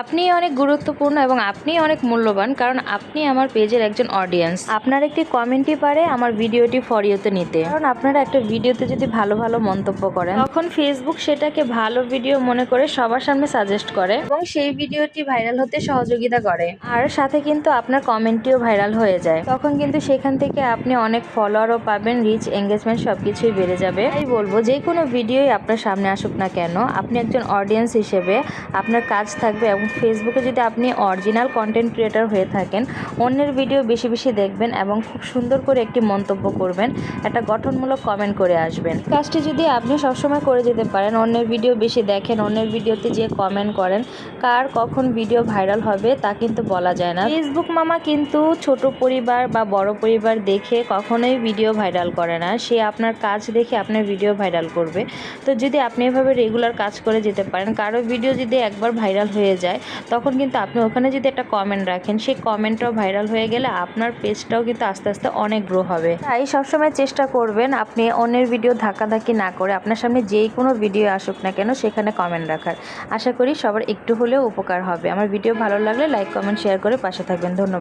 আপনি অনেক গুরুত্বপূর্ণ এবং আপনি অনেক মূল্যবান, কারণ আপনি আমার পেজের একজন অডিয়েন্স। আপনার একটি কমেন্টই পারে আমার ভিডিওটি ফর ইউতে নিতে। কারণ আপনারা একটা ভিডিওতে যদি ভালো ভালো মন্তব্য করেন, তখন ফেসবুক সেটাকে ভালো ভিডিও মনে করে সবার সামনে সাজেস্ট করে এবং সেই ভিডিওটি ভাইরাল হতে সহযোগিতা করে। আর সাথে কিন্তু আপনার কমেন্টটিও ভাইরাল হয়ে যায়। তখন কিন্তু সেখান থেকে আপনি অনেক ফলোয়ারও পাবেন, রিচ, এঙ্গেজমেন্ট সবকিছুই বেড়ে যাবে। তাই বলবো, যে কোনো ভিডিওই আপনার সামনে আসুক না কেন, আপনি একজন অডিয়েন্স হিসেবে আপনার কাজ থাকবে। এবং ফেসবুকে যদি আপনি অরিজিনাল কন্টেন্ট ক্রিয়েটর হয়ে থাকেন, অন্যের ভিডিও বেশি বেশি দেখবেন এবং খুব সুন্দর করে একটি মন্তব্য করবেন, একটা গঠনমূলক কমেন্ট করে আসবেন। কাজটি যদি আপনি সবসময় করে যেতে পারেন, অন্যের ভিডিও বেশি দেখেন, অন্যের ভিডিওতে যে কমেন্ট করেন, কার কখন ভিডিও ভাইরাল হবে তা কিন্তু বলা যায় না। ফেসবুক মামা কিন্তু ছোট পরিবার বা বড় পরিবার দেখে কখনোই ভিডিও ভাইরাল করে না। সে আপনার কাজ দেখে আপনার ভিডিও ভাইরাল করবে। তো যদি আপনি এভাবে রেগুলার কাজ করে যেতে পারেন, কারো ভিডিও যদি একবার ভাইরাল হয়ে যায়, তখন কিন্তু আপনি ওখানে যদি একটা কমেন্ট রাখেন, সেই কমেন্টটাও ভাইরাল হয়ে গেলে আপনার পেজটাও কিন্তু আস্তে আস্তে অনেক গ্রো হবে। তাই সবসময় চেষ্টা করবেন আপনি অন্যের ভিডিও ধাক্কাধাক্কি না করে আপনার সামনে যেই কোনো ভিডিও আসুক না কেন সেখানে কমেন্ট রাখার। আশা করি সবার একটু হলেও উপকার হবে। আমার ভিডিও ভালো লাগলে লাইক, কমেন্ট, শেয়ার করে পাশে থাকবেন। ধন্যবাদ।